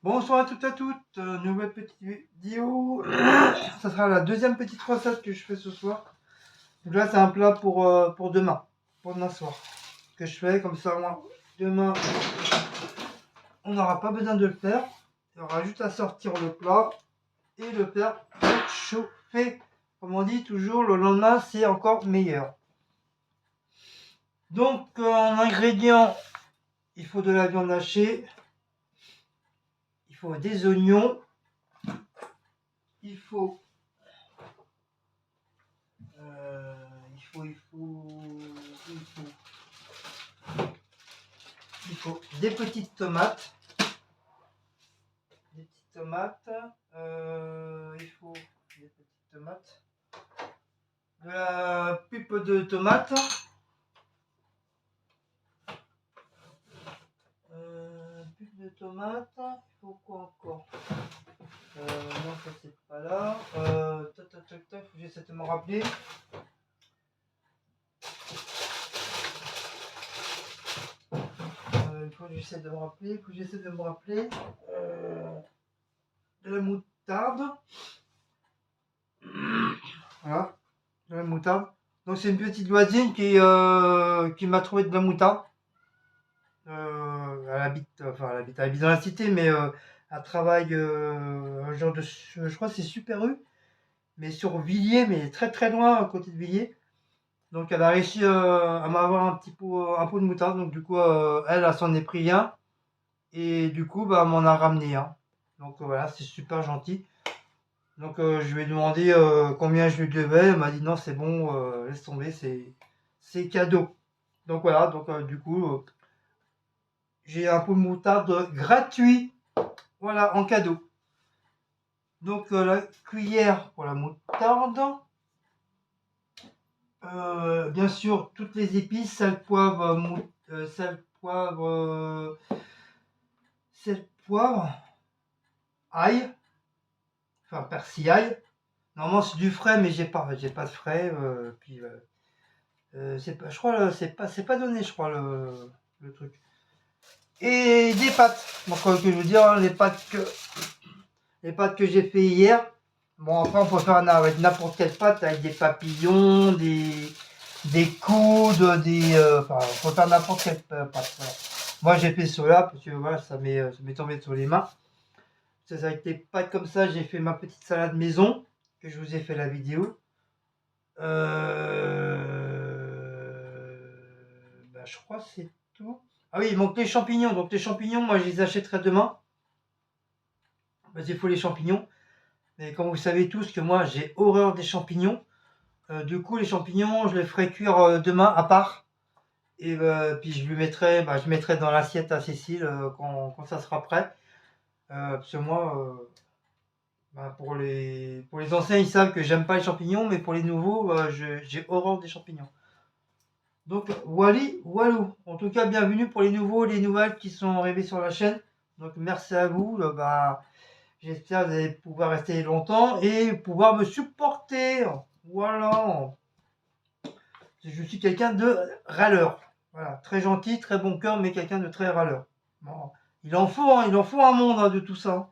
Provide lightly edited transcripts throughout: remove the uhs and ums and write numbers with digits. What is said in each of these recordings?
Bonsoir à toutes et à toutes, nouvelle petite vidéo. Ça sera la deuxième petite recette que je fais ce soir. Donc là c'est un plat pour demain soir. Que je fais comme ça moi. Demain on n'aura pas besoin de le faire. Il y aura juste à sortir le plat et le faire chauffer. Comme on dit toujours, le lendemain c'est encore meilleur. Donc en ingrédients, il faut de la viande hachée. Il faut des oignons. Il faut il faut des petites tomates. Il faut des petites tomates. De la pulpe de tomate. Pulpe de tomate. Il faut quoi encore? Non, ça c'est pas là. Tac, faut que j'essaie de me rappeler. Il faut que j'essaie de me rappeler. De la moutarde. Voilà, de la moutarde. Donc c'est une petite voisine qui m'a trouvé de la moutarde. Elle habite dans la cité, mais elle travaille un genre de, je crois que c'est Super U, mais sur Villiers, mais très très loin à côté de Villiers. Donc elle a réussi à m'avoir un pot de moutarde. Donc du coup, elle s'en est pris un. Et du coup, bah, elle m'en a ramené un. Donc voilà, c'est super gentil. Donc je lui ai demandé combien je lui devais. Elle m'a dit non, c'est bon, laisse tomber, c'est cadeau. Donc voilà, donc du coup, j'ai un pot de moutarde gratuit. Voilà, en cadeau. Donc la cuillère pour la moutarde. Bien sûr, toutes les épices, sel, poivre, ail, enfin persil, ail. Normalement c'est du frais, mais j'ai pas de frais. Je crois c'est pas donné, je crois le truc. Et des pâtes. Donc que je veux dire, hein, les pâtes que j'ai fait hier. Bon, après on peut faire avec n'importe quelle pâte, avec des papillons, des coudes, enfin on peut faire n'importe quelle pâte. Voilà. Moi j'ai fait cela parce que voilà, ça m'est tombé sur les mains. C'est avec des pâtes comme ça, j'ai fait ma petite salade maison que je vous ai fait la vidéo. Je crois que c'est tout. Ah oui, il manque les champignons. Donc les champignons, moi je les achèterai demain. Parce qu'il faut les champignons. Mais comme vous savez tous que moi j'ai horreur des champignons. Du coup les champignons, je les ferai cuire demain à part. Et puis je mettrai dans l'assiette à Cécile quand ça sera prêt. Parce que moi, pour les anciens, ils savent que j'aime pas les champignons, mais pour les nouveaux, j'ai horreur des champignons. Donc walou. En tout cas, bienvenue pour les nouveaux, les nouvelles qui sont arrivées sur la chaîne. Donc merci à vous. J'espère que vous allez pouvoir rester longtemps et pouvoir me supporter. Voilà. Je suis quelqu'un de râleur. Voilà, très gentil, très bon cœur, mais quelqu'un de très râleur. Bon, il en faut un monde hein, de tout ça.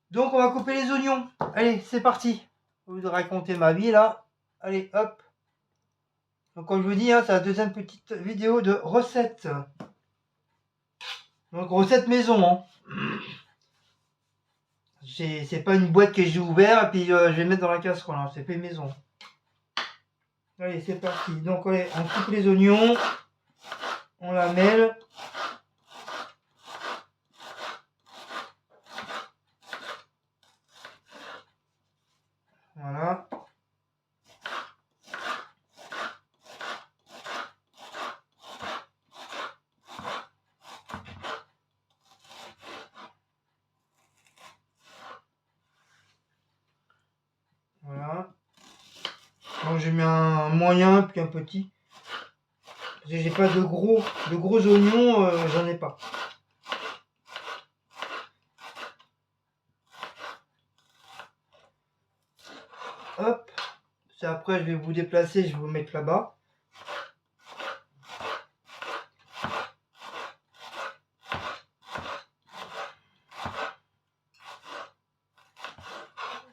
Donc on va couper les oignons. Allez, c'est parti. Au lieu de raconter ma vie là. Allez, hop. Donc comme je vous dis, hein, c'est la deuxième petite vidéo de recette. Donc recette maison. Hein. C'est pas une boîte que j'ai ouverte et puis je vais mettre dans la casserole. Hein. C'est fait maison. Allez, c'est parti. Donc allez, on coupe les oignons. On la mêle. Voilà. Voilà. Donc j'ai mis un moyen puis un petit. J'ai pas de gros oignons, j'en ai pas. Hop. C'est après je vais vous déplacer, je vais vous mettre là-bas.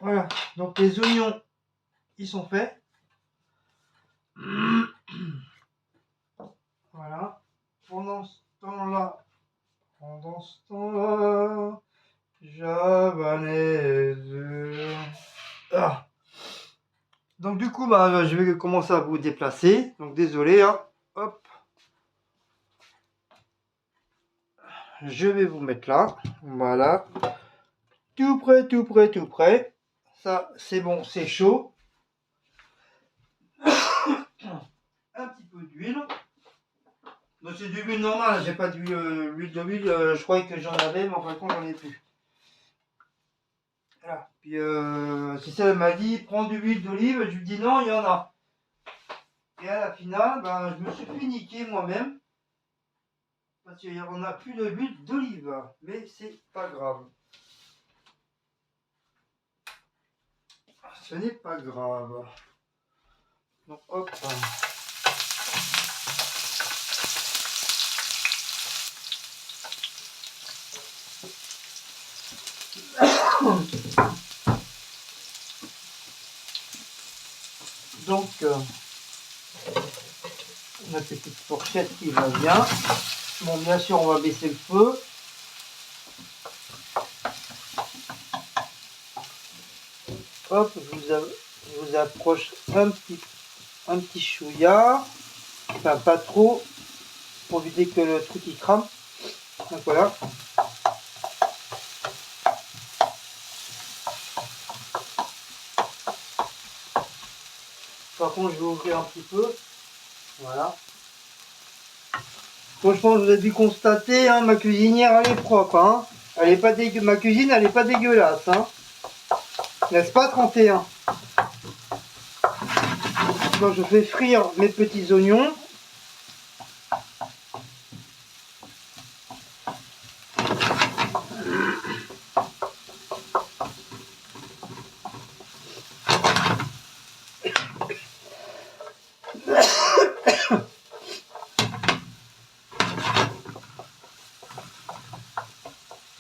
Voilà, donc les oignons, ils sont faits. Voilà. Pendant ce temps-là, javanaise. Ah. Donc du coup, bah, je vais commencer à vous déplacer. Donc désolé, hein. Hop. Je vais vous mettre là. Voilà. Tout prêt, tout prêt, tout prêt. Ça, c'est bon, c'est chaud. Un petit peu d'huile. Donc c'est de l'huile normale, j'ai pas d'huile d'huile, je croyais que j'en avais, mais en fin de compte j'en ai plus. Voilà. Puis si ça elle m'a dit prends de l'huile d'olive, je lui dis non, il y en a. Et à la finale, ben, je me suis fait niquer moi-même. Parce qu'on n'a plus de l'huile d'olive. Mais c'est pas grave. Ce n'est pas grave. Donc hop. Donc notre petite fourchette qui va bien. Bon, bien sûr, on va baisser le feu. Hop, je vous approche un petit chouïa. Enfin, pas trop, pour éviter que le truc il crame. Donc voilà. Par contre, je vais ouvrir un petit peu. Voilà. Donc, je pense que vous avez dû constater, hein, ma cuisinière, elle est propre. Hein. Elle est pas dégueu... Ma cuisine, elle n'est pas dégueulasse. Hein. N'est-ce pas, 31? Donc, je fais frire mes petits oignons.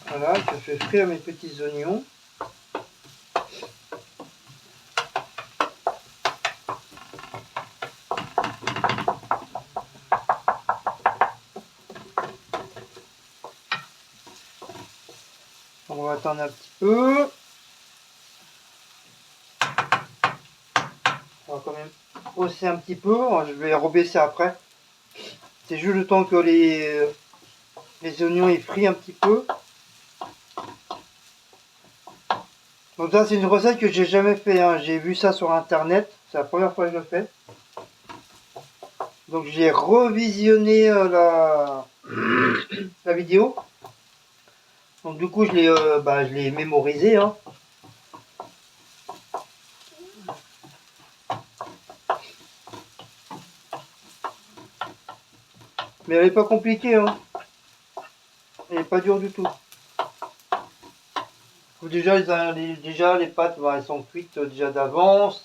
Voilà, je fais frire mes petits oignons. On va attendre un petit peu. On va quand même hausser un petit peu. Je vais rebaisser après. C'est juste le temps que les oignons ils frient un petit peu. Donc ça c'est une recette que j'ai jamais fait. Hein. J'ai vu ça sur internet. C'est la première fois que je le fais. Donc j'ai revisionné la vidéo. Donc du coup je l'ai mémorisé. Hein. Mais elle n'est pas compliquée. Hein. Elle n'est pas dure du tout. Déjà les pâtes elles sont cuites déjà d'avance.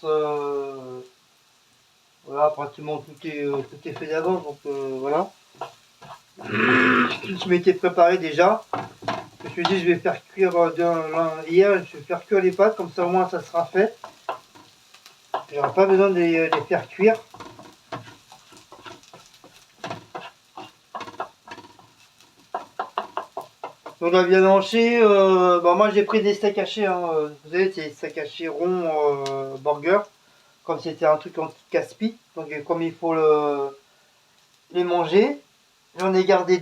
Voilà, pratiquement tout est fait d'avance. Donc voilà. Je m'étais préparé déjà. Je me suis dit je vais faire cuire hier, je vais faire cuire les pâtes, comme ça au moins ça sera fait. J'aurai pas besoin de les faire cuire. Donc la viande hachée, moi j'ai pris des steaks hachés, hein, vous savez, c'est des steaks hachés ronds burger, comme c'était un truc anti-caspi, donc comme il faut les manger. J'en ai gardé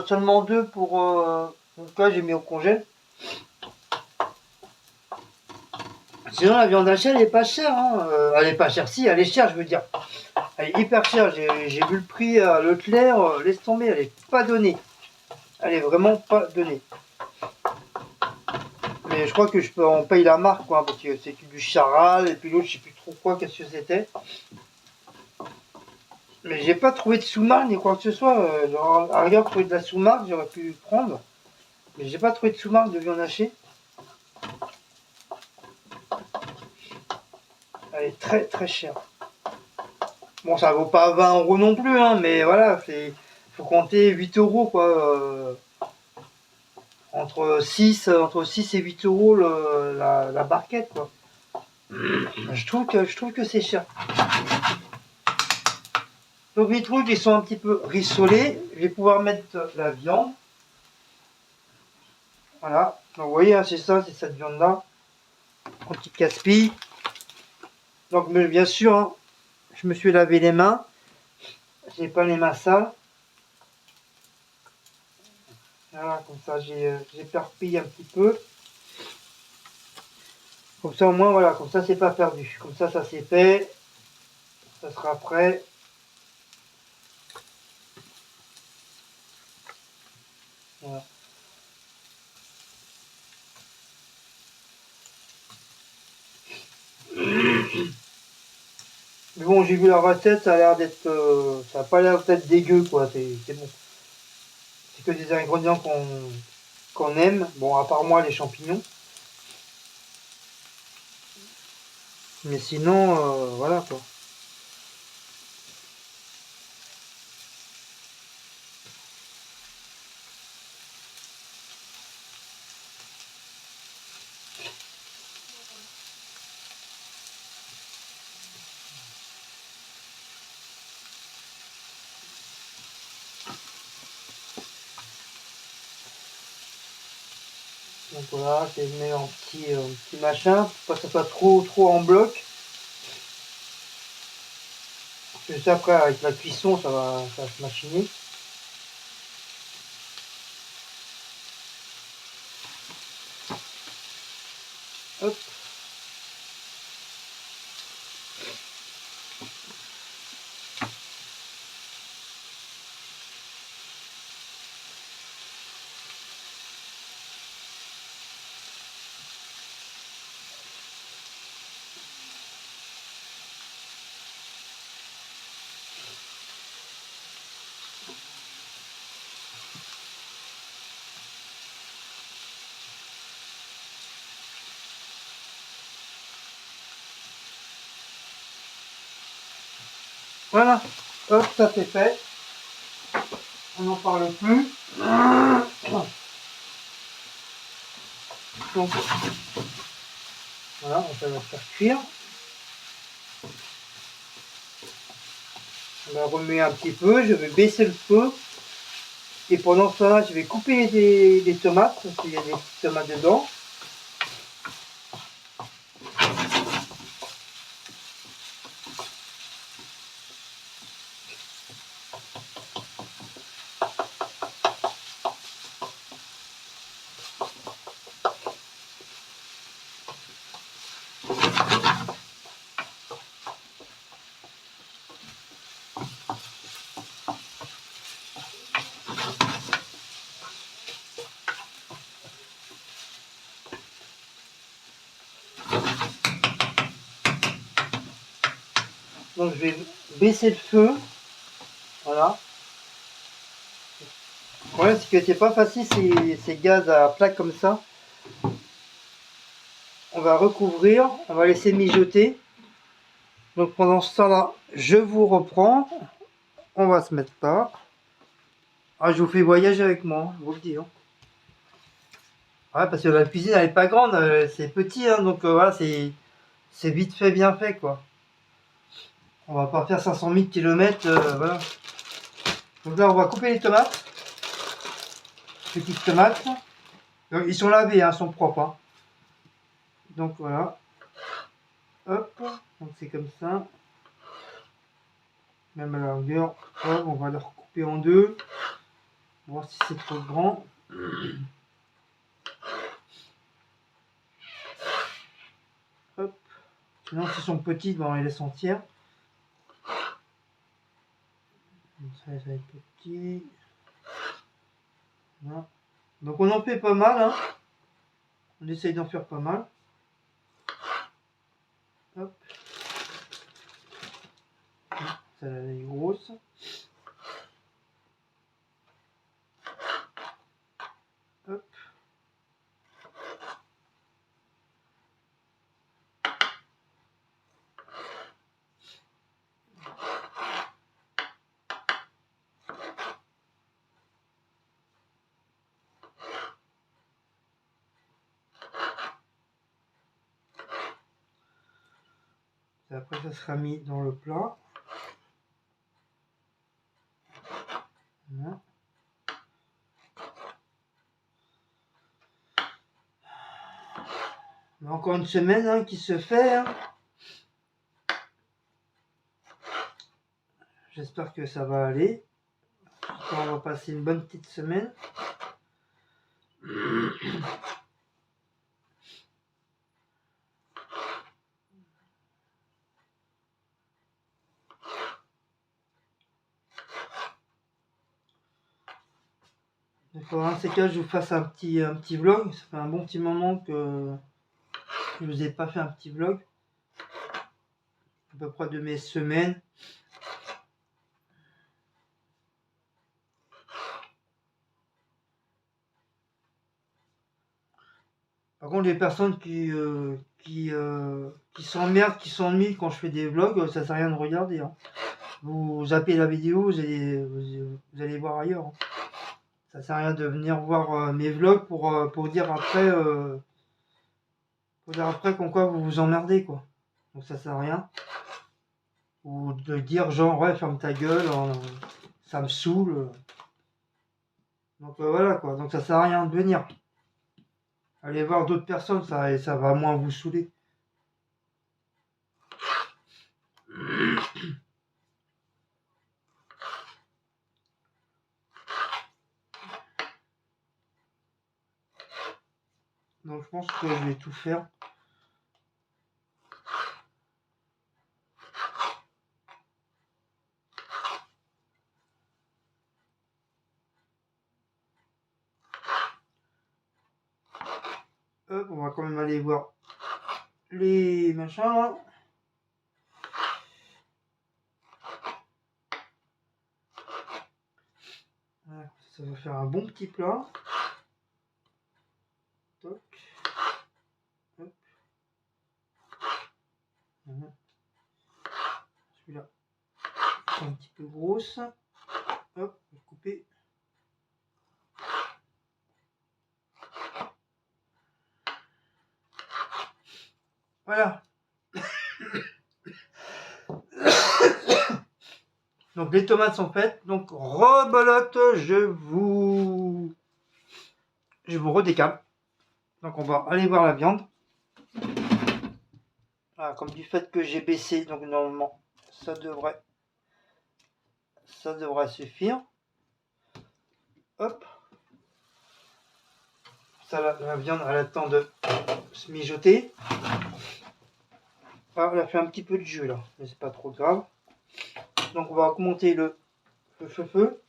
seulement deux pour le cas j'ai mis au congèle. Sinon la viande hachée elle est pas chère, hein. Elle est pas chère, si elle est chère je veux dire. Elle est hyper chère, j'ai vu le prix à Leclerc, laisse tomber, elle est pas donnée. Elle est vraiment pas donnée. Mais je crois que on paye la marque quoi, parce que c'est du Charal et puis l'autre je sais plus trop quoi, qu'est-ce que c'était. Mais j'ai pas trouvé de sous-marque ni quoi que ce soit. Genre, à regarde trouver de la sous-marque, j'aurais pu prendre. Mais j'ai pas trouvé de sous-marque de viande hachée. Elle est très très chère. Bon ça vaut pas 20 € non plus, hein, mais voilà, faut compter 8 € quoi. entre 6 et 8 euros la barquette, quoi. Je trouve que c'est cher. Donc mes trucs, ils sont un petit peu rissolés. Je vais pouvoir mettre la viande. Voilà. Donc vous voyez, hein, c'est ça, c'est cette viande-là. En petite casse-pille. Donc bien sûr, hein, je me suis lavé les mains. J'ai pas les mains sales. Voilà, comme ça j'éparpille un petit peu. Comme ça au moins, voilà, comme ça c'est pas perdu. Comme ça c'est fait. Ça sera prêt. Voilà. Mais bon, j'ai vu la recette, ça a l'air d'être, ça a pas l'air d'être dégueu, quoi. C'est bon. C'est que des ingrédients qu'on aime. Bon, à part moi, les champignons. Mais sinon, voilà, quoi. Donc voilà, je les mets en petit machin, pour pas que ça soit trop en bloc. Juste après, avec la cuisson, ça va se machiner. Hop. Voilà. Hop, ça c'est fait. On n'en parle plus. Donc, voilà, on va faire cuire. On va remuer un petit peu, je vais baisser le feu. Et pendant ce temps-là, je vais couper des tomates, parce qu'il y a des petites tomates dedans. Donc je vais baisser le feu. Voilà. Le problème c'est que c'est pas facile ces gaz à plaque comme ça. On va recouvrir, on va laisser mijoter. Donc pendant ce temps-là, je vous reprends. On va se mettre là. Ah, je vous fais voyager avec moi, je vous le dis. Hein. Ouais, parce que la cuisine elle est pas grande, c'est petit, hein, donc voilà, c'est vite fait, bien fait quoi. On va pas faire 500 000 km, voilà. Donc là, on va couper les tomates. Petites tomates. Donc, ils sont lavés, hein, sont propres. Hein. Donc voilà. Hop. Donc c'est comme ça. Même à la longueur. Hop, on va le recouper en deux. Voir si c'est trop grand. Hop. Sinon, s'ils sont petits, ben, on les laisse entières. Ça va être petit. Voilà. Donc on en fait pas mal. Hein. On essaye d'en faire pas mal. Hop. Ça elle est grosse. Hop. Et après, ça sera mis dans le plat. Voilà. Encore une semaine hein, qui se fait. Hein. J'espère que ça va aller. On va passer une bonne petite semaine. Il faudra un de ces cas, je vous fasse un petit vlog. Ça fait un bon petit moment que je vous ai pas fait un petit vlog. À peu près de mes semaines. Par contre, les personnes qui s'emmerdent, qui s'ennuient quand je fais des vlogs, ça sert à rien de regarder. Hein. Vous zappez la vidéo, vous allez voir ailleurs. Hein. Ça sert à rien de venir voir mes vlogs pour dire après comme quoi vous vous emmerdez quoi. Donc ça sert à rien. Ou de dire genre ouais ferme ta gueule, ça me saoule. Donc voilà quoi, donc ça sert à rien de venir. Allez voir d'autres personnes, ça va moins vous saouler. Donc je pense que je vais tout faire. Hop, on va quand même aller voir les machins là. Voilà, ça va faire un bon petit plat. Toc. Hop. Voilà. Celui-là, c'est un petit peu grosse. Hop, on va couper. Voilà. Donc les tomates sont faites. Donc rebelote, je vous redécale. Donc on va aller voir la viande. Voilà, comme du fait que j'ai baissé, donc normalement ça devrait suffire. Hop. Ça la viande elle attend de se mijoter. Ah, elle a fait un petit peu de jus là, mais c'est pas trop grave. Donc on va augmenter le feu.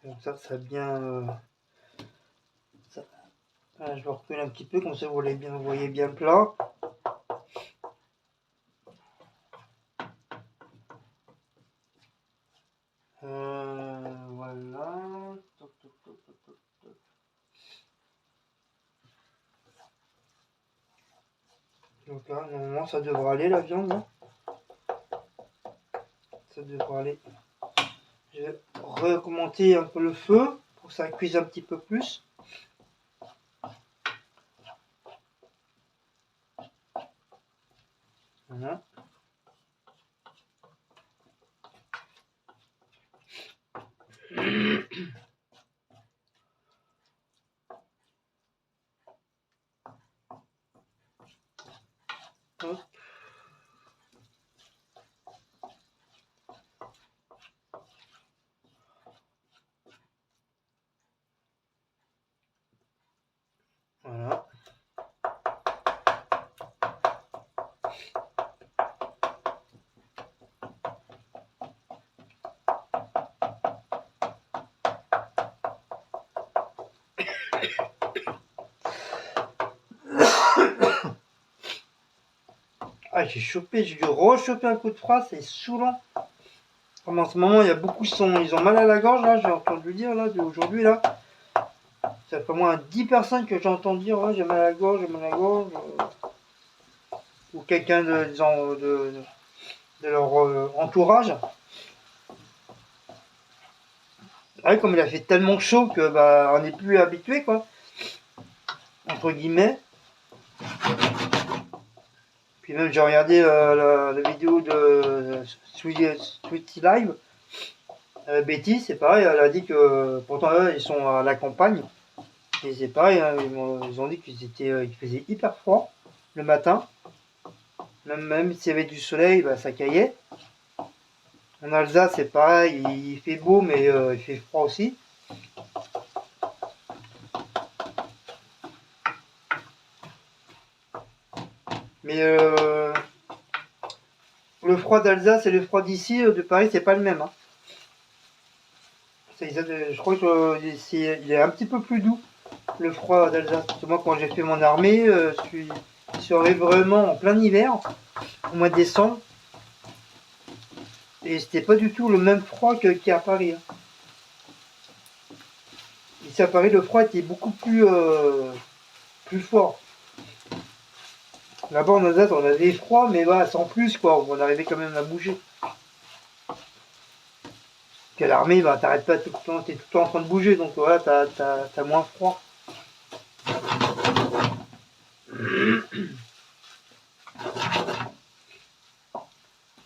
Donc ça bien. Voilà, je vais reculer un petit peu, comme ça vous voyez bien le plat. Voilà. Toc, toc, toc, toc, toc, toc. Donc là, normalement, ça devrait aller la viande. Hein. Ça devrait aller. Je vais recommencer un peu le feu pour que ça cuise un petit peu plus. Voilà. Hop. Voilà. Ah, j'ai dû rechoper un coup de froid, c'est saoulant. Comme en ce moment, il y a beaucoup ils ont mal à la gorge, là, j'ai entendu dire, là, aujourd'hui, là. Ça fait au moins 10 personnes que j'entends dire, ouais, j'ai mal à la gorge, j'ai mal à la gorge. Ou quelqu'un de leur entourage. Ouais, comme il a fait tellement chaud que bah, on n'est plus habitué, quoi. entre guillemets. Puis même j'ai regardé la vidéo de Sweetie Live. Betty, c'est pareil, elle a dit que pourtant eux, ils sont à la campagne. Et c'est pareil, hein, ils ont dit qu'il faisait hyper froid le matin. Même s'il y avait du soleil, bah, ça caillait. En Alsace, c'est pareil, il fait beau, mais il fait froid aussi. Mais le froid d'Alsace et le froid d'ici, de Paris, c'est pas le même. Hein. Je crois qu'il est un petit peu plus doux, le froid d'Alsace. Moi, quand j'ai fait mon armée, je suis arrivé vraiment en plein hiver, au mois de décembre. Et c'était pas du tout le même froid qu'à Paris. Hein. Ici à Paris, le froid était beaucoup plus fort. Là-bas en Alsace, on avait froid, mais bah, sans plus, quoi. On arrivait quand même à bouger. Qu'à l'armée, bah, t'arrêtes pas tout le temps, t'es tout le temps en train de bouger, donc voilà, t'as moins froid.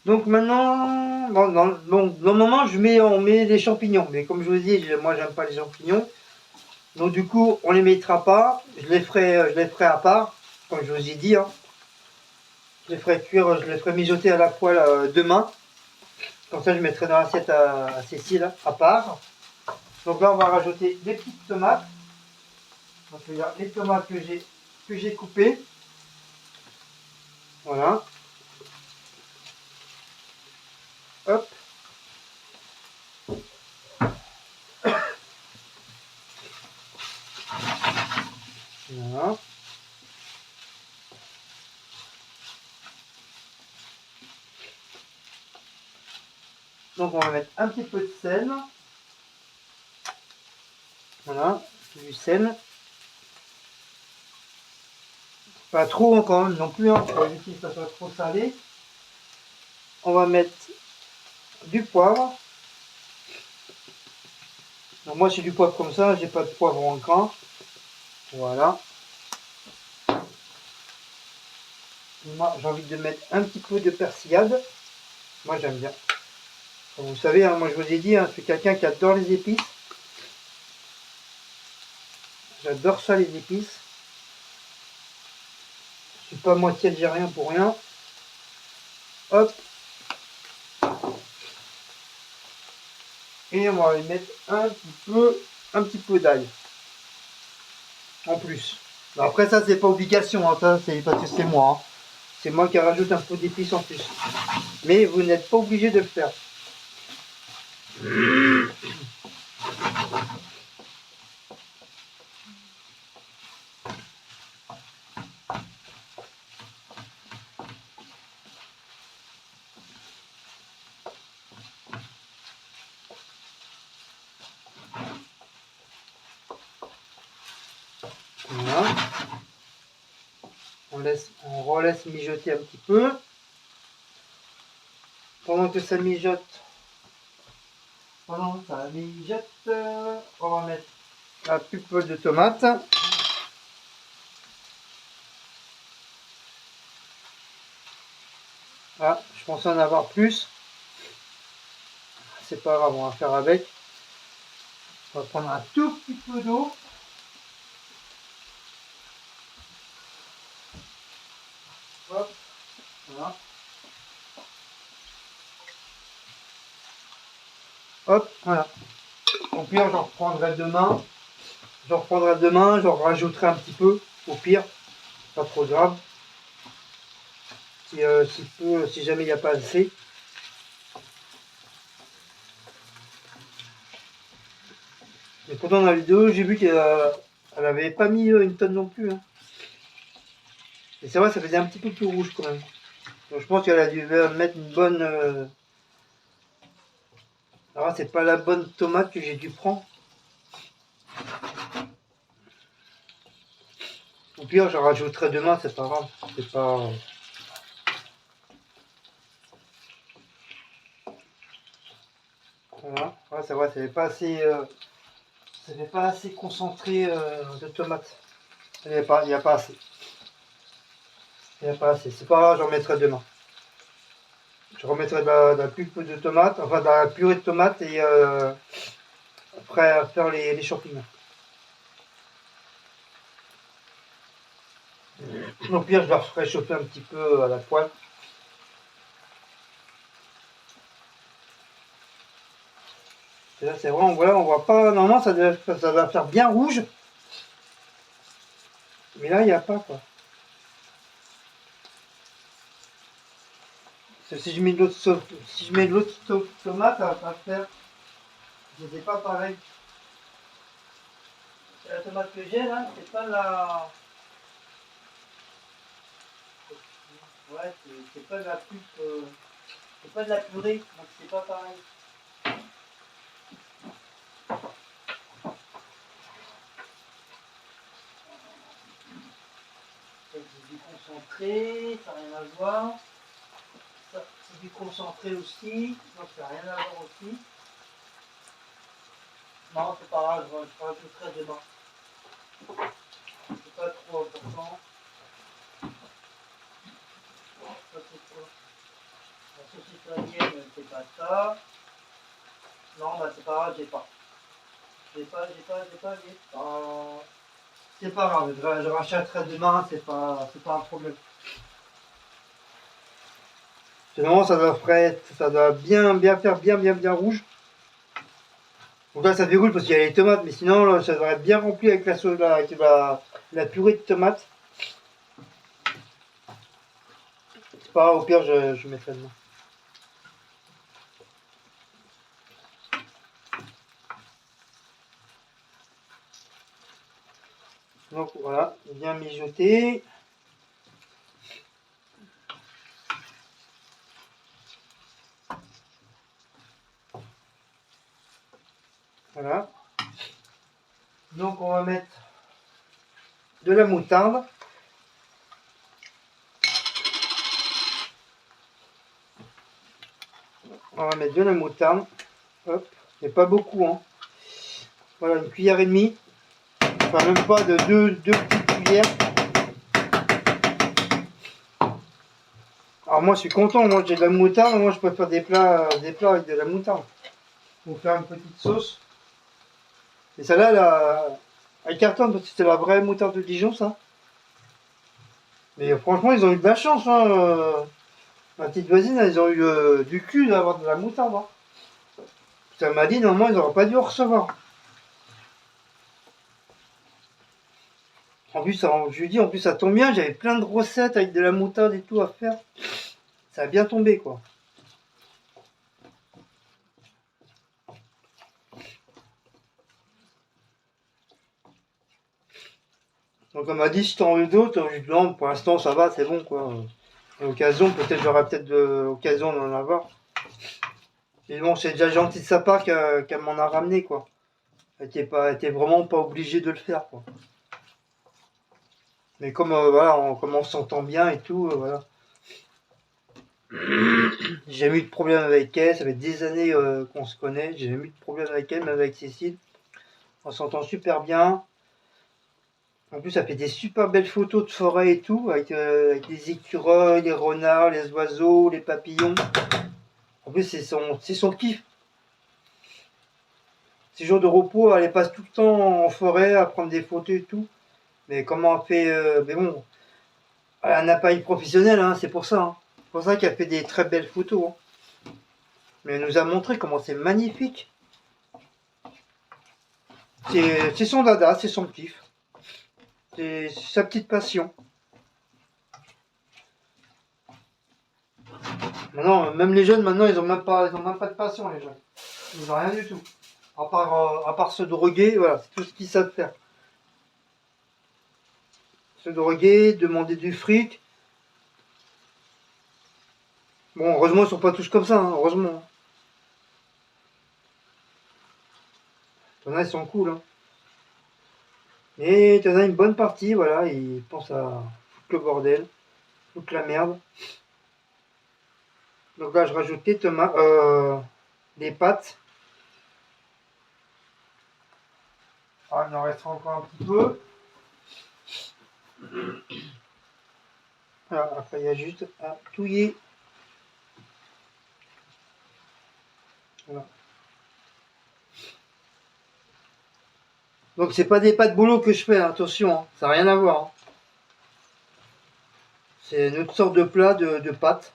Donc maintenant, dans le moment, on met des champignons. Mais comme je vous dis, moi j'aime pas les champignons. Donc du coup, on les mettra pas. Je les ferai à part, comme je vous ai dit. Hein. Je les ferai cuire, je les ferai mijoter à la poêle demain. Comme ça, je mettrai dans l'assiette à Cécile à part. Donc là, on va rajouter des petites tomates. Donc il y a les tomates que j'ai coupées. Voilà. Hop. Voilà. Donc on va mettre un petit peu de sel. Voilà, du sel. Pas trop quand même non plus, hein, pour éviter que ça soit trop salé. On va mettre du poivre. Donc moi c'est du poivre comme ça, j'ai pas de poivre en grain. Voilà. Moi j'ai envie de mettre un petit peu de persillade. Moi j'aime bien. Comme vous savez, hein, moi je vous ai dit, hein, je suis quelqu'un qui adore les épices. J'adore ça les épices. Je suis pas moitié algérien pour rien. Hop. Et on va y mettre un petit peu d'ail. En plus. Bon, après ça c'est pas obligation, hein, ça c'est parce que c'est moi. Hein. C'est moi qui rajoute un peu d'épices en plus. Mais vous n'êtes pas obligé de le faire. Voilà. On relaisse mijoter un petit peu. Pendant que ça mijote, on va mettre la pulpe de tomate. Ah, je pensais en avoir plus. C'est pas grave, on va faire avec. On va prendre un tout petit peu d'eau. Hop, voilà. Hop, voilà. Au pire, j'en reprendrai demain. J'en rajouterai un petit peu. Au pire, pas trop grave. Si jamais il n'y a pas assez. Mais pourtant dans la vidéo, j'ai vu qu'elle avait pas mis une tonne non plus. Hein. Et c'est vrai, ça faisait un petit peu plus rouge quand même. Donc je pense qu'elle a dû mettre une bonne... Alors c'est pas la bonne tomate que j'ai dû prendre. Au pire, j'en rajouterai demain, c'est pas grave. C'est pas... Voilà, ouais, c'est vrai, ça n'est pas assez concentré de tomates. Il n'y a pas assez. Il n'y a pas assez. C'est pas grave, j'en mettrai demain. Je remettrai de la pulpe de tomate, enfin de la purée de tomate et après faire les champignons. Au pire, je la ferai chauffer un petit peu à la poêle. Et là, c'est vraiment, voilà, on voit pas. Normalement, ça va faire bien rouge. Mais là, il n'y a pas quoi. Parce que si je mets de l'autre tomate, ça va pas faire. C'est pas pareil. La tomate que j'ai là, c'est pas la. Ouais, c'est pas de la pulpe. C'est pas de la purée, donc c'est pas pareil. C'est du concentré, ça n'a rien à voir. Ça, c'est du concentré aussi, donc ça n'a rien à voir aussi. Non, c'est pas grave, je rajouterai demain. C'est pas trop important. Ça, c'est quoi? La sauce italienne, c'est pas ça. Non, bah c'est pas grave, j'ai pas. J'ai pas. C'est pas grave, je rachèterai demain, c'est pas un problème. Sinon, ça doit bien faire bien rouge. Donc là, ça déroule parce qu'il y a les tomates, mais sinon, là, ça devrait être bien rempli avec la sauce, avec la purée de tomates. C'est pas grave, au pire, je mettrai demain. Donc voilà, bien mijoter. Voilà. Donc on va mettre de la moutarde. On va mettre de la moutarde. Hop, mais pas beaucoup, hein. Voilà, une cuillère et demie. Enfin, même pas de deux petites cuillères. Alors moi je suis content, moi j'ai de la moutarde, moi je peux faire des plats avec de la moutarde. Pour faire une petite sauce. Et celle-là, elle cartonne parce que c'est la vraie moutarde de Dijon, ça. Mais franchement, ils ont eu de la chance, hein. Ma petite voisine, ils ont eu du cul d'avoir de la moutarde. Hein. Ça m'a dit, normalement, ils n'auraient pas dû en recevoir. En plus, je lui dis, en plus, ça tombe bien, j'avais plein de recettes avec de la moutarde et tout à faire. Ça a bien tombé, quoi. Donc, elle m'a dit, si t'en veux d'autres, je lui dis, non, pour l'instant, ça va, c'est bon, quoi. À l'occasion, peut-être j'aurai peut-être l'occasion d'en avoir. Mais bon, c'est déjà gentil de sa part qu'elle m'en a ramené, quoi. Elle était vraiment pas obligée de le faire, quoi. Mais comme, voilà, comme on s'entend bien et tout, voilà. J'ai jamais eu de problème avec elle, ça fait des années qu'on se connaît, j'ai jamais eu de problème avec elle, même avec Cécile. On s'entend super bien. En plus, ça fait des super belles photos de forêt et tout, avec les écureuils, les renards, les oiseaux, les papillons. En plus, c'est son kiff. Ces jours de repos, elle passe tout le temps en forêt à prendre des photos et tout. Mais comment elle fait mais bon, elle a un appareil professionnel, hein, c'est pour ça. Hein. C'est pour ça qu'elle fait des très belles photos. Hein. Mais elle nous a montré comment c'est magnifique. C'est son dada, c'est son kiff. C'est sa petite passion. Maintenant, même les jeunes, maintenant, ils ont même pas de passion, les jeunes. Ils n'ont rien du tout. À part se droguer, voilà, c'est tout ce qu'ils savent faire. Se droguer, demander du fric. Bon, heureusement, ils sont pas tous comme ça, hein, heureusement. T'en as, ils sont cool, hein. Et t'en as une bonne partie, voilà, ils pensent à foutre le bordel, foutre la merde. Donc là, je rajoute les tomates, les pâtes. Ah, il en restera encore un petit peu. Voilà, après il y a juste à touiller. Voilà. Donc c'est pas des pâtes bolo que je fais, hein, attention, hein, ça n'a rien à voir. Hein. C'est une autre sorte de plat de pâtes.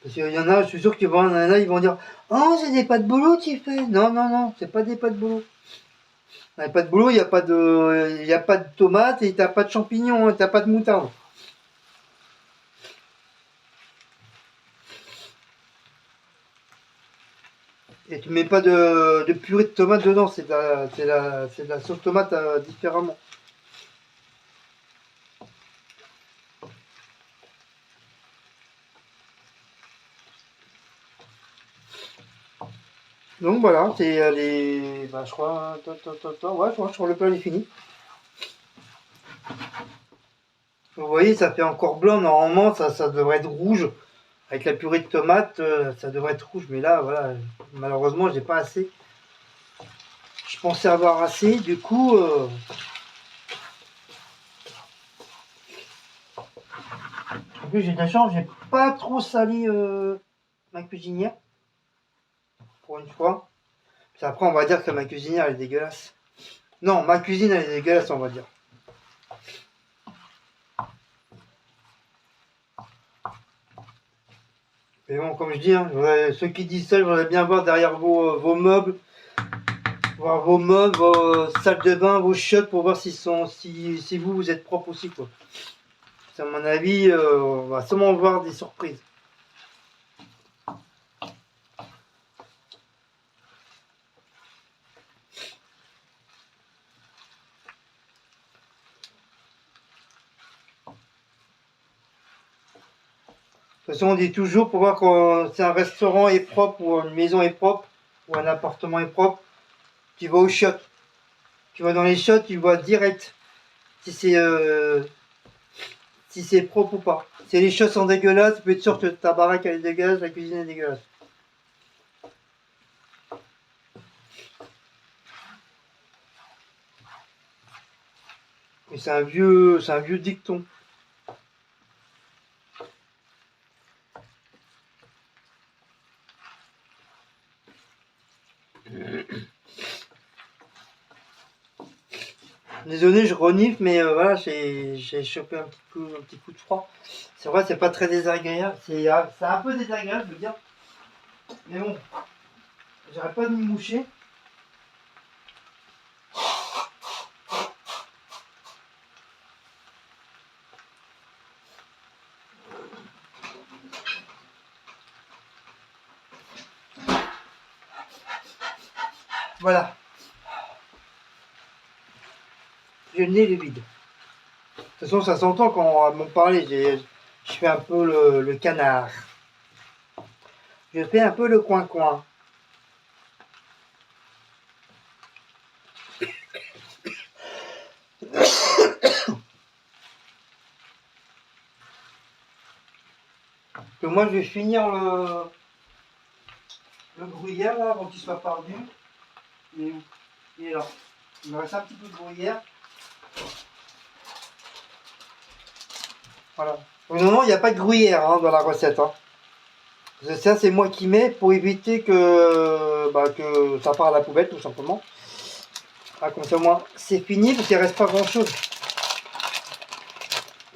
Parce qu'il y en a, je suis sûr qu'il y en a, ils vont dire oh, c'est des pâtes bolo que tu fais. Non, non, non, c'est pas des pâtes bolo. Dans les pâtes bolo, il n'y a pas de tomates et t'as pas de champignons, t'as pas de moutarde. Et tu mets pas de purée de tomate dedans, c'est de la sauce tomate différemment. Donc voilà, c'est les. Bah, je crois. Ouais, je crois que le plat est fini. Vous voyez, ça fait encore blanc. Normalement, ça devrait être rouge. Avec la purée de tomate, ça devrait être rouge. Mais là, voilà, malheureusement, j'ai pas assez. Je pensais avoir assez. Du coup. En plus, j'ai de la chance, j'ai pas trop sali ma cuisinière. Pour une fois. Puis après, on va dire que ma cuisinière elle est dégueulasse. Non, ma cuisine elle est dégueulasse, on va dire. Mais bon, comme je dis, hein, ceux qui disent ça, je voudrais bien voir derrière vos meubles, voir vos meubles, vos salles de bain, vos chiottes pour voir si vous êtes propre aussi, quoi. À mon avis, on va sûrement voir des surprises. De toute façon, on dit toujours pour voir si un restaurant est propre ou une maison est propre ou un appartement est propre, tu vas aux chiottes. Tu vas dans les chiottes, tu vois direct si c'est propre ou pas. Si les chiottes sont dégueulasses, tu peux être sûr que ta baraque elle est dégueulasse, la cuisine est dégueulasse. Et c'est un vieux dicton. Désolé, je renifle, mais voilà, j'ai chopé un petit coup de froid. C'est vrai, c'est pas très désagréable. C'est un peu désagréable, je veux dire. Mais bon, j'arrête pas de m'y moucher. Voilà. J'ai le nez le vide. De toute façon, ça s'entend quand on va m'en parler. Je fais un peu le canard. Je fais un peu le coin-coin. Que moi, je vais finir le gruyère là avant qu'il soit parvenu. Il est là. Il me reste un petit peu de gruyère. Voilà. Au moment, il n'y a pas de gruyère hein, dans la recette. Hein. Ça, c'est moi qui mets pour éviter que ça part à la poubelle, tout simplement. Ah, comme ça, moi, c'est fini parce qu'il ne reste pas grand-chose.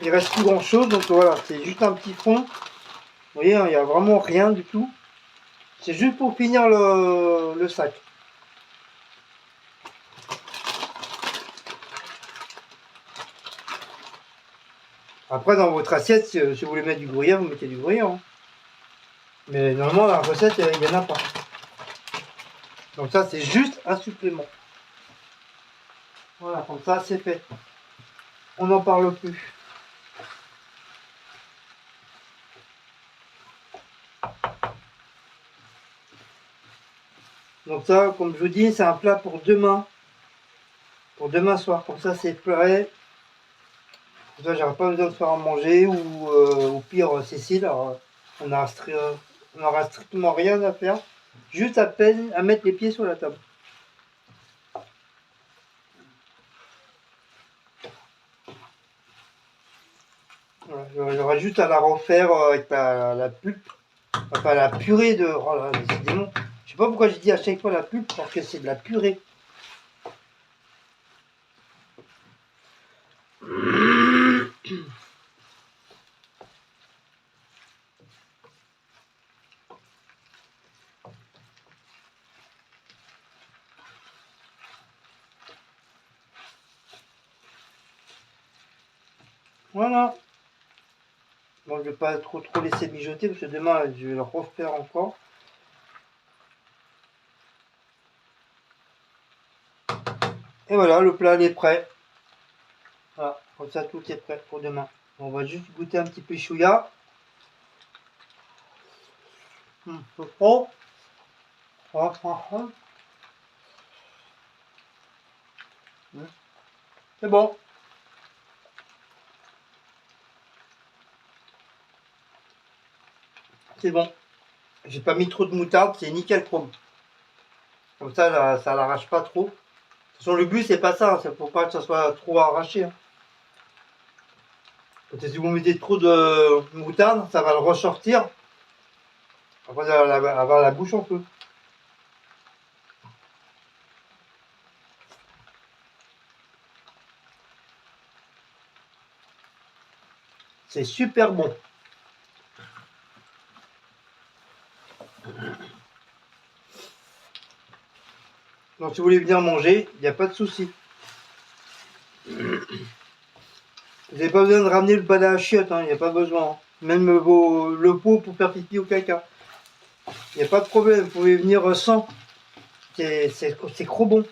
Il reste plus grand-chose, donc voilà, c'est juste un petit fond. Vous voyez, il n'y a vraiment rien du tout. C'est juste pour finir le sac. Après, dans votre assiette, si vous voulez mettre du gruyère, vous mettez du gruyère. Hein. Mais normalement, la recette, il n'y en a pas. Donc ça, c'est juste un supplément. Voilà, comme ça, c'est fait. On n'en parle plus. Donc ça, comme je vous dis, c'est un plat pour demain. Pour demain soir. Comme ça, c'est prêt. Comme ça, j'aurai pas besoin de faire à manger. Ou au pire, Cécile, alors, on n'aura strictement rien à faire. Juste à peine à mettre les pieds sur la table. Voilà, j'aurais juste à la refaire avec la pulpe. Enfin, la purée de... Oh là, décidément. Je sais pas pourquoi je dis à chaque fois la pulpe, parce que c'est de la purée. Voilà. Bon, je vais pas trop laisser mijoter, parce que demain, je vais le refaire encore. Et voilà, le plat il est prêt. Voilà, comme ça tout est prêt pour demain. On va juste goûter un petit peu chouïa. C'est bon. C'est bon. C'est bon. J'ai pas mis trop de moutarde, c'est nickel chrome. Comme ça, là, ça l'arrache pas trop. De toute façon, le but c'est pas ça, c'est pour pas que ça soit trop arraché. Hein. Parce que si vous mettez trop de moutarde, ça va le ressortir. Après, avoir la bouche en feu. C'est super bon. Donc si vous voulez venir manger, il n'y a pas de souci. Vous n'avez pas besoin de ramener le plat à chiottes, il n'y a pas besoin. Même le pot pour faire pipi ou caca. Il n'y a pas de problème, vous pouvez venir sans. C'est trop bon.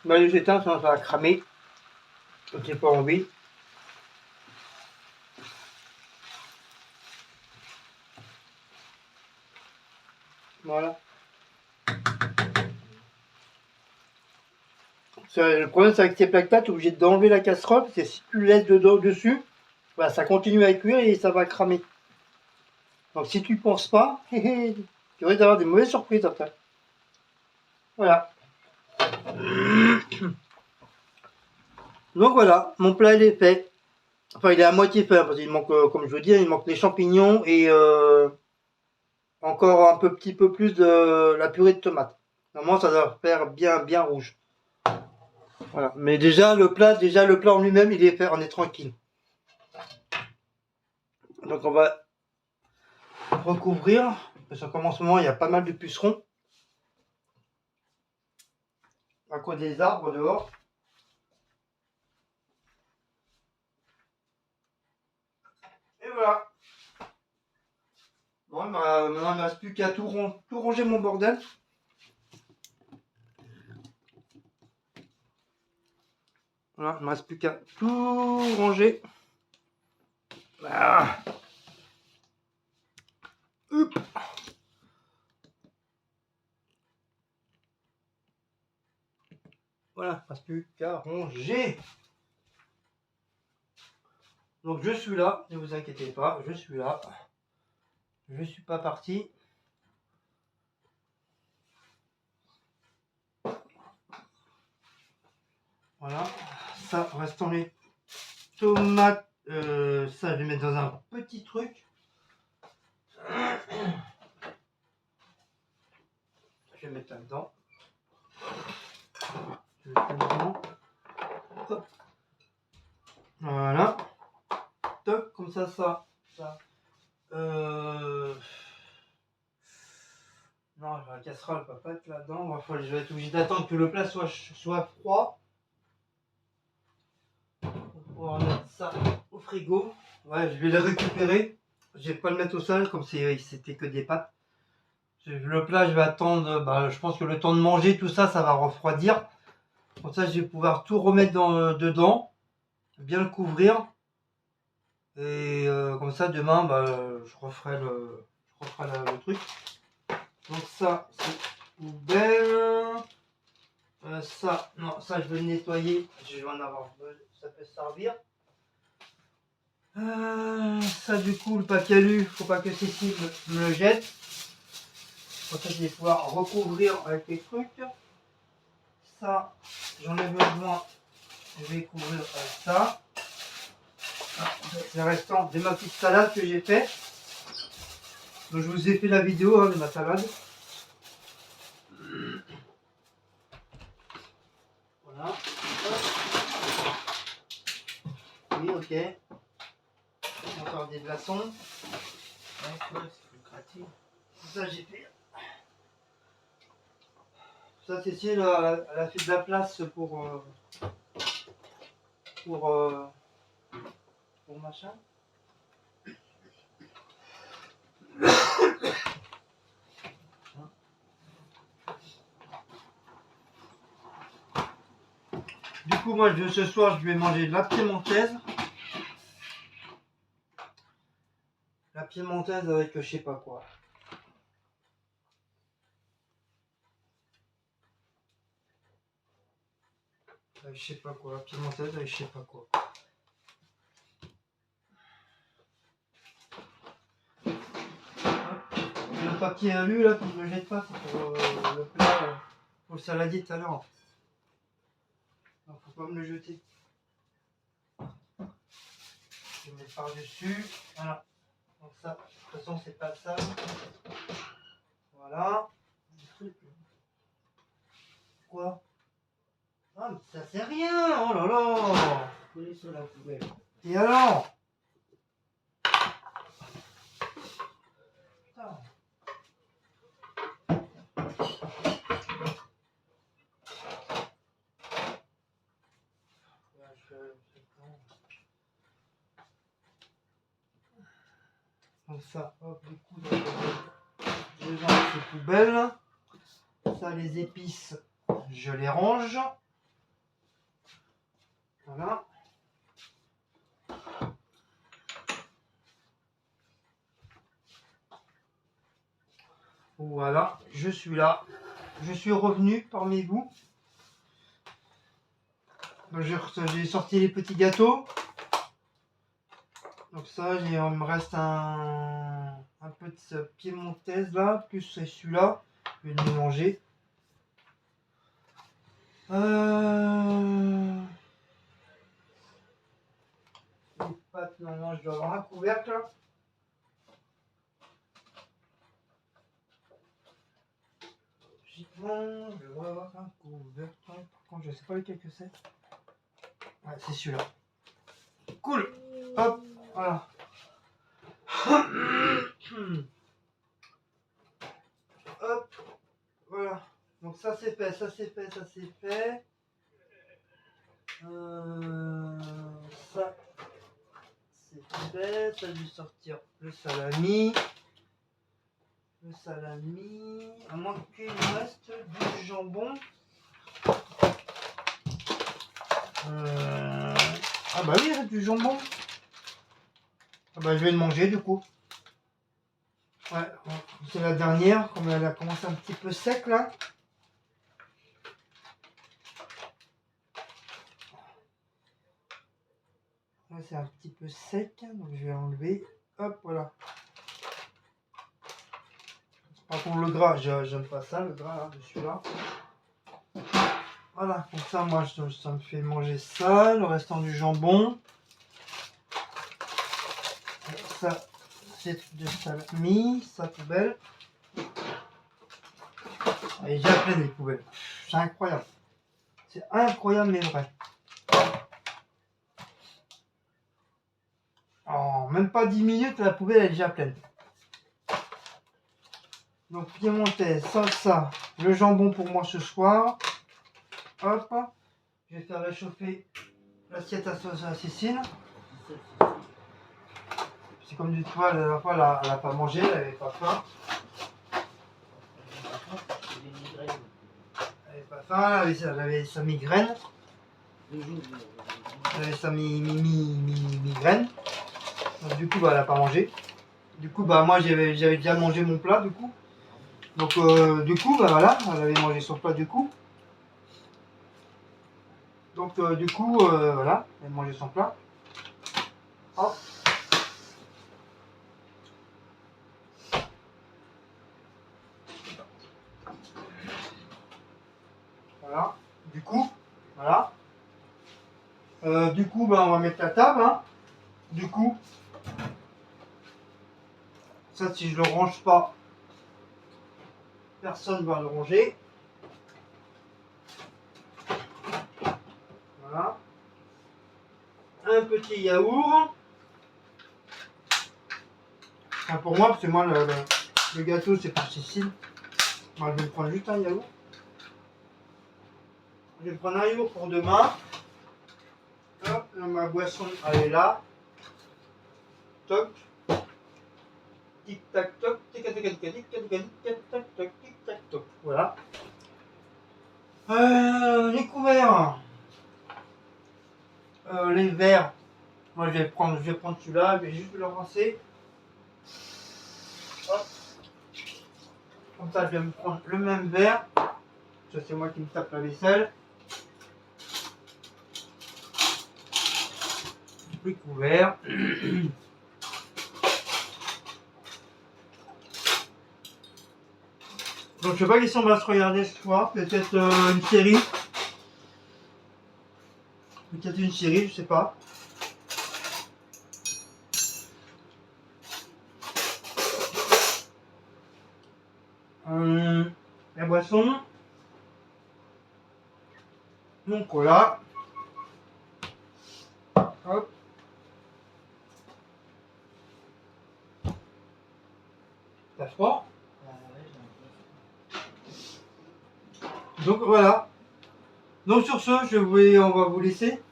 Bah, les éteins, ça va cramer. J'ai pas envie. Voilà. Le problème, c'est avec ces plaques-là, tu es obligé d'enlever la casserole, parce que si tu laisses dessus, bah, ça continue à cuire et ça va cramer. Donc si tu ne penses pas, tu risques d'avoir des mauvaises surprises après. Voilà. Donc voilà, mon plat il est fait. Enfin, il est à moitié fait, parce qu'il manque, comme je veux dire, il manque les champignons et encore un petit peu plus de la purée de tomate. Normalement, ça doit faire bien rouge. Voilà. Mais déjà le plat en lui-même, il est fait, on est tranquille. Donc on va recouvrir, parce qu'en commencement, il y a pas mal de pucerons. À cause des arbres dehors. Et voilà. Bon, bah, maintenant, il ne me reste plus qu'à tout ranger mon bordel. Voilà, il ne me reste plus qu'à tout ranger. Ah. Hop. Voilà, il ne me reste plus qu'à ranger. Donc je suis là, ne vous inquiétez pas, je suis là. Je ne suis pas parti. Voilà, ça, restons les tomates. Ça, je vais mettre dans un petit truc. Je vais mettre là-dedans. Je vais mettre là-dedans. Voilà. Toc, comme ça. Non, la casserole ne va pas être là-dedans. Je vais être obligé d'attendre que le plat soit froid. Pour pouvoir mettre ça au frigo. Ouais, je vais le récupérer. Je vais pas le mettre au sol comme c'était que des pâtes. Le plat, je vais attendre. Bah, je pense que le temps de manger, tout ça, ça va refroidir. Comme ça, je vais pouvoir tout remettre dedans. Bien le couvrir. Et comme ça, demain, bah, je referai le truc. Donc ça, c'est poubelle. Ça, non, ça je vais le nettoyer. Je vais en avoir. Ça peut servir. Ça du coup, le papier alu, faut pas que Cécile me le jette. Pour ça, je vais pouvoir recouvrir avec les trucs. Ça, j'en ai besoin. Je vais couvrir avec ça. C'est le restant de ma petite salade que j'ai fait. Donc, je vous ai fait la vidéo de ma salade. Voilà. Oui, ok. Encore des glaçons. Ça, j'ai fait. Ça, Cécile, elle a fait de la place pour machin. Du coup, moi, ce soir, je vais manger de la piémontaise. La piémontaise avec je sais pas quoi. Avec je sais pas quoi. La piémontaise avec je sais pas quoi. Le papier alu là, qui ne me jette pas, c'est pour le plat, pour le saladier tout à l'heure. Donc faut pas me le jeter. Je vais mettre par-dessus. Voilà. Donc ça, de toute façon c'est pas ça. Voilà. Quoi? Ah mais ça c'est rien. Oh là là. Coller sur la poubelle. Et alors? Putain. Comme ça, hop, du coup, je vais dans ces poubelles. Ça, les épices, je les range. Voilà. Voilà, je suis là. Je suis revenu parmi vous. J'ai sorti les petits gâteaux. Donc ça, il me reste un peu de piémontaise là, plus celui-là. Je vais le mélanger. Les pâtes, non, je dois avoir un couvercle. Logiquement, je dois avoir un couvercle. Par contre, je sais pas lequel que c'est. Ouais, c'est celui-là. Cool. Hop, voilà. Hop, voilà. Donc ça c'est fait, ça c'est fait, ça c'est fait. Ça c'est fait. Ça dû sortir le salami. Le salami. À moins qu'il me reste du jambon. Ah bah oui, il reste du jambon. Ah bah je vais le manger du coup. Ouais, c'est la dernière, comme elle a commencé un petit peu sec là. Là c'est un petit peu sec, donc je vais enlever. Hop, voilà. Par contre le gras, j'aime pas ça, le gras là, de celui-là. Voilà, comme ça moi ça me fait manger ça, le restant du jambon. Ça, c'est de salami, ça poubelle. Elle est déjà pleine les poubelles. C'est incroyable. C'est incroyable mais vrai. En même pas 10 minutes, la poubelle est déjà pleine. Donc piémontaise, ça, le jambon pour moi ce soir. Hop, je vais faire réchauffer l'assiette à sauce à Cécile. C'est comme du toit, la dernière fois elle n'a pas mangé, elle n'avait pas faim. Elle n'avait pas faim, elle avait sa migraine. Elle avait sa migraine. Donc du coup elle n'a pas mangé. Du coup moi j'avais déjà mangé mon plat du coup. Donc du coup voilà, elle avait mangé son plat du coup. Donc du coup, voilà, elle mange son plat. Hop. Voilà. Du coup, voilà. Du coup, ben, on va mettre la table. Hein. Du coup, ça, si je le range pas, personne va le ranger. Voilà. Un petit yaourt. Enfin, pour moi, parce que moi, le gâteau, c'est pour Cécile. Moi, je vais me prendre juste un yaourt. Je vais prendre un yaourt pour demain. Hop, là, ma boisson, elle est là. Toc. Tic tac toc. Tic tac tic tac tic tac tic tac toc. Tic tac toc. Voilà. Les couverts. Les verres. Moi, je vais prendre celui-là. Je vais juste le rincer. Hop. Comme ça, je vais me prendre le même verre. Ça, c'est moi qui me tape la vaisselle. Les couverts. Donc je sais pas si on va se regarder ce soir, peut-être une série. Peut-être une série, je sais pas. La boisson. Mon cola. Hop. T'as froid? Donc voilà. Donc sur ce, on va vous laisser.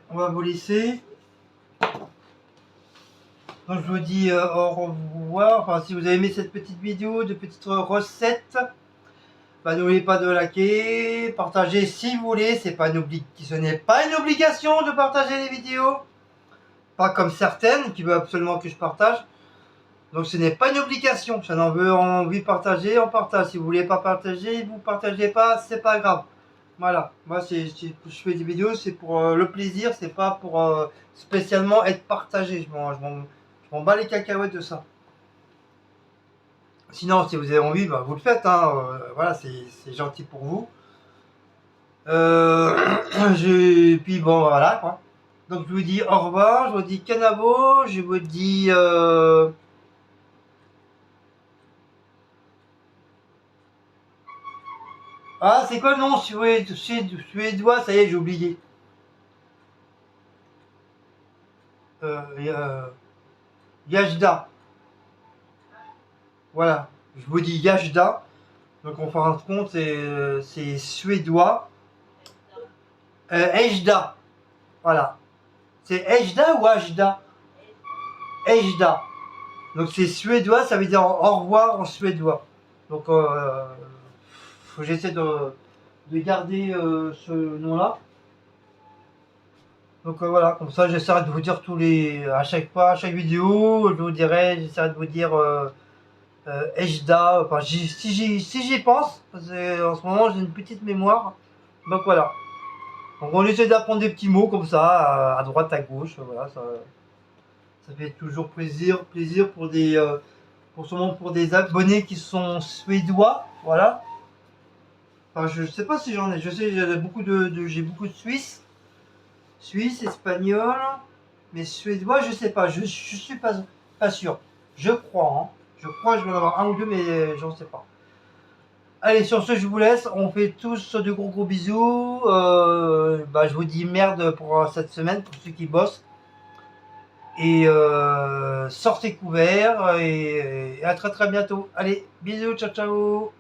On va vous laisser. Donc je vous dis au revoir. Enfin, si vous avez aimé cette petite vidéo de petites recettes, bah, n'oubliez pas de liker, partager si vous voulez. Ce n'est pas une obligation de partager les vidéos. Pas comme certaines qui veulent absolument que je partage. Donc ce n'est pas une obligation. Si on en veut envie de partager, on partage. Si vous voulez pas partager, vous partagez pas, c'est pas grave. Voilà. Moi, je fais des vidéos, c'est pour le plaisir, c'est pas pour spécialement être partagé. Je m'en bats les cacahuètes de ça. Sinon, si vous avez envie, bah, vous le faites. Hein. Voilà, c'est gentil pour vous. Puis bon, voilà quoi. Donc je vous dis au revoir, je vous dis canabo, je vous dis ah, c'est quoi le nom suédois? Ça y est, j'ai oublié. Yajda. Voilà, je vous dis Yajda. Donc en fin de compte, c'est suédois. Ejda. Voilà. C'est Ejda ou Ajda? Ejda. Donc c'est suédois, ça veut dire au revoir en suédois. Donc faut que j'essaie de garder ce nom-là. Donc voilà, comme ça j'essaierai de vous dire à chaque fois, à chaque vidéo, je vous dirai, j'essaierai de vous dire Ejda, enfin si j'y pense, parce que en ce moment j'ai une petite mémoire. Donc voilà. Donc on essaie d'apprendre des petits mots comme ça, à droite, à gauche, voilà, ça fait toujours plaisir pour des abonnés qui sont suédois, voilà. Enfin, je sais pas si j'en ai, je sais j'ai beaucoup j'ai beaucoup de Suisse, espagnol, mais suédois, je sais pas, je suis pas sûr. Je crois, hein. Je crois que je vais en avoir un ou deux, mais j'en sais pas. Allez, sur ce, je vous laisse. On fait tous de gros bisous. Bah, je vous dis merde pour cette semaine, pour ceux qui bossent. Et sortez couverts et à très bientôt. Allez, bisous, ciao ciao.